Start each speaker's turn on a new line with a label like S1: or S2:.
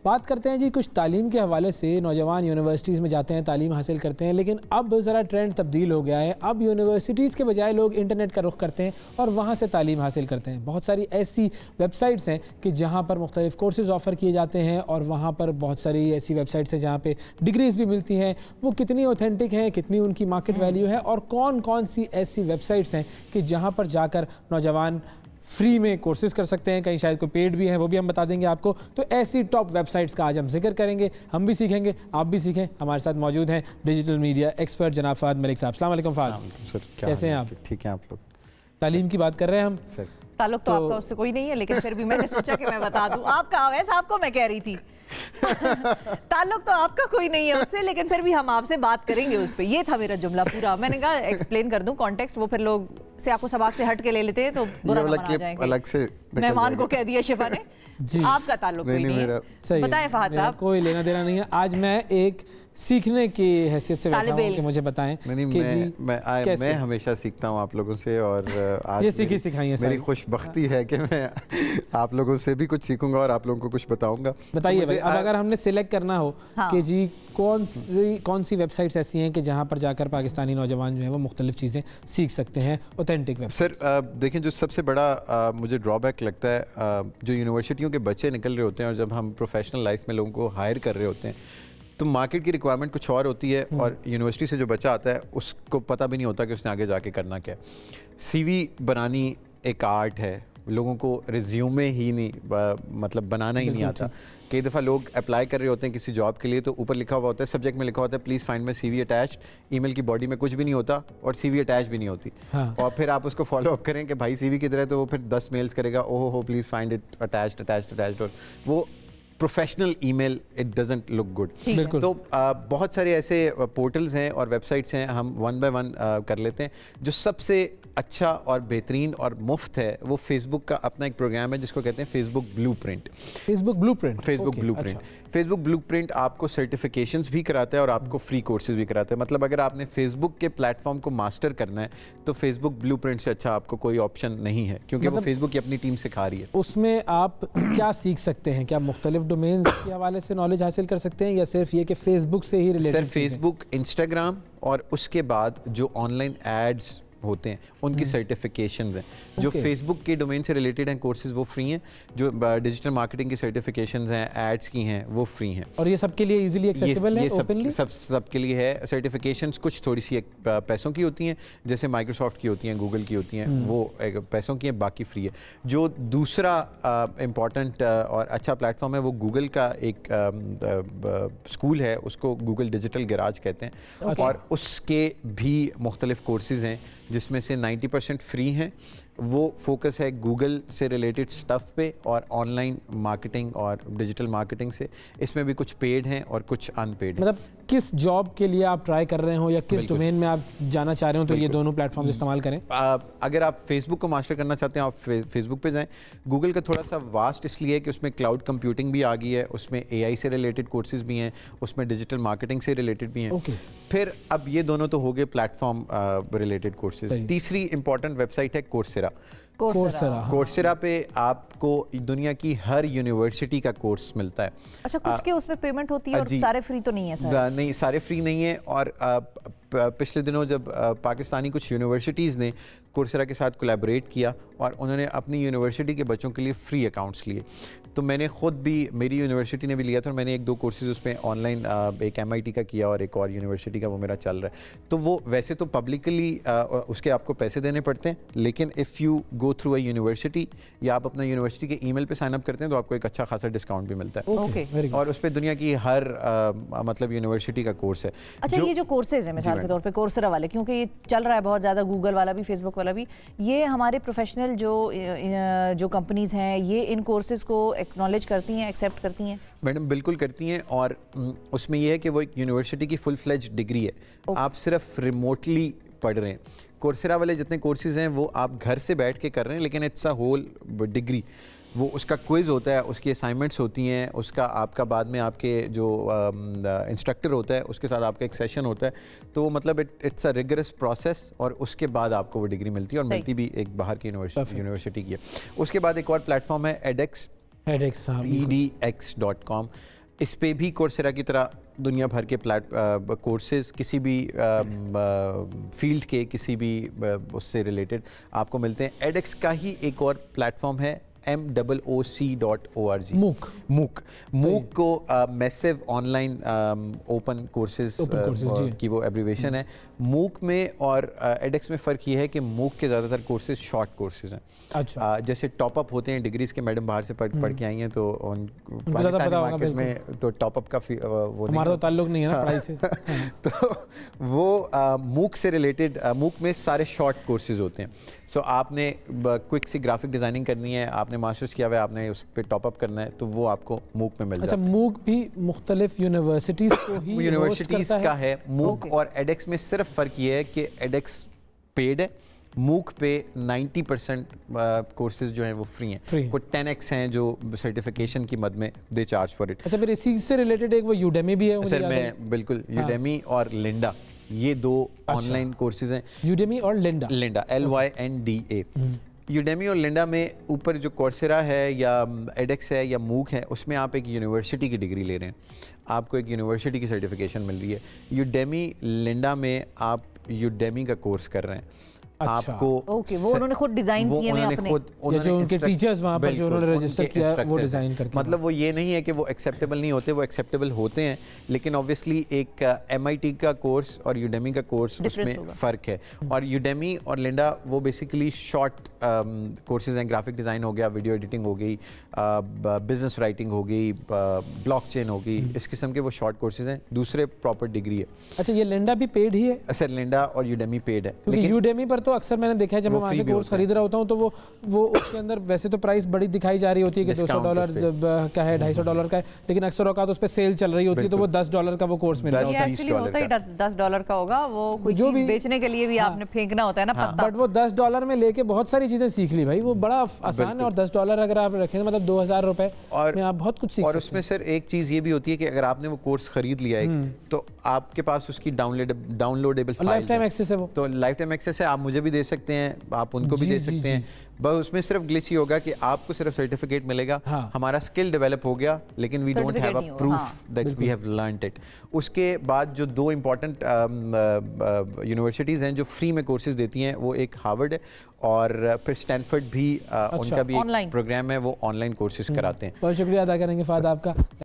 S1: बात करते हैं जी कुछ तालीम के हवाले से। नौजवान यूनिवर्सिटीज़ में जाते हैं, तालीम हासिल करते हैं, लेकिन अब ज़रा ट्रेंड तब्दील हो गया है। अब यूनिवर्सिटीज़ के बजाय लोग इंटरनेट का रुख करते हैं और वहाँ से तालीम हासिल करते हैं। बहुत सारी ऐसी वेबसाइट्स हैं कि जहाँ पर मुख्तलिफ कोर्सेज़ ऑफ़र किए जाते हैं और वहाँ पर बहुत सारी ऐसी वेबसाइट्स हैं जहाँ पे डिग्रीज़ भी मिलती हैं। वो कितनी ऑथेंटिक हैं, कितनी उनकी मार्केट वैल्यू है और कौन कौन सी ऐसी वेबसाइट्स हैं कि जहाँ पर जाकर नौजवान फ्री में कोर्सेज कर सकते हैं, कहीं शायद कोई पेड भी हैं, वो भी हम बता देंगे आपको। तो ऐसी टॉप वेबसाइट्स का आज हम जिक्र करेंगे, हम भी सीखेंगे, आप भी सीखें। हमारे साथ मौजूद हैं डिजिटल मीडिया एक्सपर्ट जनाब फ़हद मलिक साहब। अस्सलाम वालेकुम फ़हद,
S2: सर
S1: कैसे हैं आप?
S2: ठीक हैं आप लोग?
S1: तालीम की बात कर रहे हैं हम
S2: सर।
S3: ताल्लुक तो आपका उससे कोई नहीं है, लेकिन फिर भी मैंने सोचा कि मैं बता दूं। आपका अवैस आपको मैं कह रही थी ताल्लुक तो आपका कोई नहीं है उससे, लेकिन फिर भी हम आपसे बात करेंगे उस पर। ये था मेरा जुमला पूरा। मैंने कहा एक्सप्लेन कर दूं कॉन्टेक्स्ट, वो फिर लोग से आपको सबाक से हट के ले लेते हैं तो बुरा ना माना जाएगा।
S2: अलग से
S3: मेहमान को कह दिया शिफा ने
S1: जी।
S3: आपका ताल्लुक कोई नहीं है।
S1: सही
S3: बताएं फहद साहब।
S1: कोई लेना देना नहीं है। आज मैं एक सीखने की हैसियत से बैठा हूं कि मुझे बताएं कि जी
S2: मैं हमेशा सीखता हूं आप लोगों से, और आज
S1: ये सीखी सिखाई है
S2: मेरी खुशबख्ती है कि मैं आप लोगों से भी कुछ सीखूंगा और आप लोगों को कुछ बताऊंगा।
S1: बताइए भाई, अब अगर हमने सिलेक्ट करना हो कि जी कौन सी वेबसाइट्स ऐसी हैं कि जहां पर जाकर पाकिस्तानी नौजवान जो है वो मुख्तलिफ चीज़ें सीख सकते हैं ऑथेंटिक वेबसाइट।
S2: सर देखें, जो सबसे बड़ा मुझे ड्रॉबैक लगता है, जो यूनिवर्सिटियों के बच्चे निकल रहे होते हैं और जब हम प्रोफेशनल लाइफ में लोगों को हायर कर रहे होते हैं तो मार्केट की रिक्वायरमेंट कुछ और होती है और यूनिवर्सिटी से जो बच्चा आता है उसको पता भी नहीं होता कि उसने आगे जाके करना क्या है। सीवी बनानी एक आर्ट है, लोगों को रिज्यूमे ही नहीं मतलब बनाना ही नहीं आता। कई दफ़ा लोग अप्लाई कर रहे होते हैं किसी जॉब के लिए तो ऊपर लिखा हुआ होता है, सब्जेक्ट में लिखा होता है please find my CV attached. Email की बॉडी में कुछ भी नहीं होता और CV अटैच भी नहीं होती। हाँ। और फिर आप उसको फॉलो अप करें कि भाई CV किधर है, तो वो फिर 10 मेल्स करेगा, ओह हो प्लीज़ फाइंड इट अटैच्ड, और वो professional email, it doesn't look good. तो बहुत सारे ऐसे पोर्टल्स हैं और वेबसाइट्स हैं, हम वन बाय वन कर लेते हैं। जो सबसे अच्छा और बेहतरीन और मुफ्त है वो फेसबुक का अपना एक प्रोग्राम है जिसको कहते हैं फेसबुक ब्लूप्रिंट। फेसबुक ब्लूप्रिंट आपको सर्टिफिकेशंस भी कराता है और आपको फ्री कोर्सेज भी कराता है। मतलब अगर आपने फेसबुक के प्लेटफॉर्म को मास्टर करना है तो फेसबुक ब्लूप्रिंट से अच्छा आपको कोई ऑप्शन नहीं है, क्योंकि वो फेसबुक की अपनी टीम सिखा रही है।
S1: उसमें आप क्या सीख सकते हैं? क्या मुख्तलिफ डोमेन्स के हवाले से नॉलेज हासिल कर सकते हैं या सिर्फ ये कि फेसबुक से ही रिलेटेड?
S2: सर फेसबुक, इंस्टाग्राम और उसके बाद जो ऑनलाइन एड्स होते हैं उनकी सर्टिफिकेशंस हैं। जो फेसबुक के डोमेन से रिलेटेड हैं कोर्सेज वो फ्री हैं, जो डिजिटल मार्केटिंग की सर्टिफिकेशंस हैं, एड्स की हैं, वो फ्री हैं।
S1: और ये सबके लिए इजीली एक्सेसिबल है? ओपनली
S2: सबके लिए है। सर्टिफिकेशंस कुछ थोड़ी सी पैसों की होती हैं, जैसे माइक्रोसॉफ्ट की होती हैं, गूगल की होती हैं, वो पैसों की हैं, बाकी फ्री है। जो दूसरा इम्पॉर्टेंट और अच्छा प्लेटफॉर्म है वो गूगल का एक स्कूल है, उसको गूगल डिजिटल गैराज कहते हैं, और उसके भी मुख्तलिफ कोर्सेज हैं जिसमें से 90% फ्री हैं। वो फोकस है गूगल से रिलेटेड स्टफ़ पे और ऑनलाइन मार्केटिंग और डिजिटल मार्केटिंग से। इसमें भी कुछ पेड हैं और कुछ अनपेड हैं।
S1: मतलब किस जॉब के लिए आप ट्राई कर रहे हो या किस डोमेन में आप जाना चाह रहे हो तो ये दोनों प्लेटफॉर्म इस्तेमाल करें।
S2: अगर आप फेसबुक को मास्टर करना चाहते हैं आप फेसबुक पे जाएं। गूगल का थोड़ा सा वास्ट इसलिए है कि उसमें क्लाउड कंप्यूटिंग भी आ गई है, उसमें AI से रिलेटेड कोर्सेज भी हैं, उसमें डिजिटल मार्केटिंग से रिलेटेड भी हैं। फिर अब ये दोनों तो हो गए प्लेटफॉर्म रिलेटेड कोर्सेज। तीसरी इंपॉर्टेंट वेबसाइट है कोर्सेरा। कोर्सेरा पे आपको दुनिया की हर यूनिवर्सिटी का कोर्स मिलता है।
S3: अच्छा, कुछ के उसमें पेमेंट होती है और सारे फ्री तो नहीं है सर?
S2: नहीं, सारे फ्री नहीं है। और पिछले दिनों जब पाकिस्तानी कुछ यूनिवर्सिटीज़ ने कोर्सेरा के साथ कोलैबोरेट किया और उन्होंने अपनी यूनिवर्सिटी के बच्चों के लिए फ्री अकाउंट्स लिए, तो मैंने ख़ुद भी, मेरी यूनिवर्सिटी ने भी लिया था और मैंने 1-2 कोर्सेज उसमें ऑनलाइन, एक MIT का किया और एक और यूनिवर्सिटी का वो मेरा चल रहा है। तो वो वैसे तो पब्लिकली उसके आपको पैसे देने पड़ते हैं, लेकिन if you go through a university या आप अपना यूनिवर्सिटी के ईमेल पे साइन अप करते हैं तो आपको एक अच्छा खासा डिस्काउंट भी मिलता है। और उस पर दुनिया की हर मतलब यूनिवर्सिटी का कोर्स है।
S3: अच्छा, ये जो कोर्सेज है मिसाल के तौर पे कोर्सेरा वाले, क्योंकि ये चल रहा है बहुत ज़्यादा, गूगल वाला भी, फेसबुक वाला भी, ये हमारे प्रोफेशनल जो कंपनीज हैं ये इन कोर्सेज को एक्नॉलेज करती हैं, एक्सेप्ट करती हैं?
S2: मैडम बिल्कुल करती हैं। और उसमें यह है कि वो एक यूनिवर्सिटी की फुल फ्लेज डिग्री है, आप सिर्फ रिमोटली पढ़ रहे हैं। कोर्सेरा वाले जितने कोर्सेज हैं वो आप घर से बैठ के कर रहे हैं, लेकिन इट्स अ होल डिग्री। वो उसका क्विज़ होता है, उसकी असाइनमेंट्स होती हैं, उसका आपका बाद में आपके जो इंस्ट्रक्टर होता है उसके साथ आपका एक सेशन होता है। तो मतलब इट्स अ रिगरस प्रोसेस और उसके बाद आपको वो डिग्री मिलती है और मिलती भी एक बाहर की यूनिवर्सिटी की है। उसके बाद एक और प्लेटफॉर्म है edX, edX.com। इस पे भी कोर्सेरा की तरह दुनिया भर के कोर्सेज किसी भी फील्ड के किसी भी उससे रिलेटेड आपको मिलते हैं। एडेक्स का ही एक और प्लेटफॉर्म है MOOC.org। मूक को मैसिव ऑनलाइन ओपन कोर्सेज की वो एब्रीवेशन है। मूक में और एडेक्स में फ़र्क ये है कि मूक के ज़्यादातर कोर्सेज शॉर्ट कोर्सेज हैं।
S1: अच्छा।
S2: जैसे टॉप अप होते हैं डिग्रीज के, मैडम बाहर से पढ़ के आई हैं तो पाकिस्तानी मार्केट में तो टॉप अप का वो
S1: हमारा तो ताल्लुक नहीं है ना पढ़ाई से।
S2: तो वो मूक से रिलेटेड, मूक में सारे शॉर्ट कोर्सेज होते हैं। सो आपने क्विक सी ग्राफिक डिज़ाइनिंग करनी है, आपने मास्टर्स किया हुआ है, आपने उस पर टॉप अप करना है, तो वो आपको मूक में मिल जाता है।
S1: अच्छा, मूक भी मुख्तलिफ यूनिवर्सिटीज़ को ही
S2: यूनिवर्सिटीज़ का है। मूक और एडेक्स में सिर्फ फ़र्क ये है कि एडेक्स पेड है, मूक पे 90% कोर्सेज जो हैं वो फ्री हैं। कुछ 10x हैं जो सर्टिफिकेशन की मद में दे चार्ज फॉर इट।
S1: अच्छा, फिर इसी से रिलेटेड एक वो यूडेमी भी है
S2: सर मैं बिल्कुल यूडेमी और लिंडा, ये दो ऑनलाइन कोर्सेज हैं।
S1: यूडेमी और लिंडा
S2: LYNDA। यूडेमी और लिंडा में ऊपर जो कोर्सेरा है या एडेक्स है या मूक है, उसमें आप एक यूनिवर्सिटी की डिग्री ले रहे हैं, आपको एक यूनिवर्सिटी की सर्टिफिकेशन मिल रही है। यूडेमी लिंडा में आप यूडेमी का कोर्स कर रहे हैं।
S1: अच्छा।
S2: आपको
S3: वो उन्होंने खुद डिजाइन किए हैं अपने,
S1: जो उनके टीचर्स वहाँ पर जो उन्होंने रजिस्टर किया वो डिजाइन करके।
S2: मतलब वो ये नहीं है कि वो एक्सेप्टेबल नहीं होते, वो एक्सेप्टेबल होते हैं, लेकिन ऑब्वियसली एक MIT का कोर्स और यूडेमी का कोर्स उसमें फ़र्क है। और यूडेमी और लिंडा वो बेसिकली शॉर्ट कोर्सेज हैं। ग्राफिक डिज़ाइन हो गया, वीडियो एडिटिंग हो गई, बिजनेस राइटिंग हो गई, ब्लॉकचेन हो गई, इस किस्म के वो शॉर्ट कोर्सेज हैं। दूसरे प्रॉपर डिग्री है।
S1: अच्छा, ये लिंडा भी पेड ही है?
S2: सर लिंडा और यूडेमी पेड है,
S1: लेकिन यूडेमी पर तो अक्सर मैंने देखा है जब मैं वहाँ से कोर्स खरीद रहा होता हूँ तो वो उसके अंदर वैसे तो प्राइस बड़ी दिखाई जा रही होती है कि $200 का है, $250 का है, लेकिन अक्सर औकात उस पर सेल चल रही होती है तो वो $10 का वो कोर्स मिल रहा होता है।
S3: एक्चुअली होता ही $10 का होगा, वो कोई चीज बेचने के लिए भी आपने फेंकना होता है ना पत्ता।
S1: बट वो $10 में लेके बहुत सारी चीजें सीख ली भाई, वो बड़ा आसान है। और $10 अगर आप रखें मतलब $2000 में आप बहुत कुछ सीख सकते हैं।
S2: और उसमें सर एक चीज़ ये भी होती है कि अगर आपने वो कोर्स खरीद लिया है तो आपके पास उसकी downloadable file,
S1: lifetime access है वो,
S2: तो लाइफ टाइम एक्सेस है। आप मुझे भी दे सकते हैं, आप उनको भी दे सकते हैं। बस उसमें सिर्फ ग्लिच ही होगा कि आपको सिर्फ सर्टिफिकेट मिलेगा, हमारा स्किल डेवलप हो गया, लेकिन we don't have a proof that we have learned it. उसके बाद जो दो इम्पॉर्टेंट यूनिवर्सिटीज़ हैं जो फ्री में कोर्सेज देती हैं, वो एक हार्वर्ड है और फिर स्टैनफोर्ड भी, उनका भी एक प्रोग्राम है, वो ऑनलाइन कोर्सेज कराते हैं।
S1: बहुत शुक्रिया अदा करेंगे फाद आपका।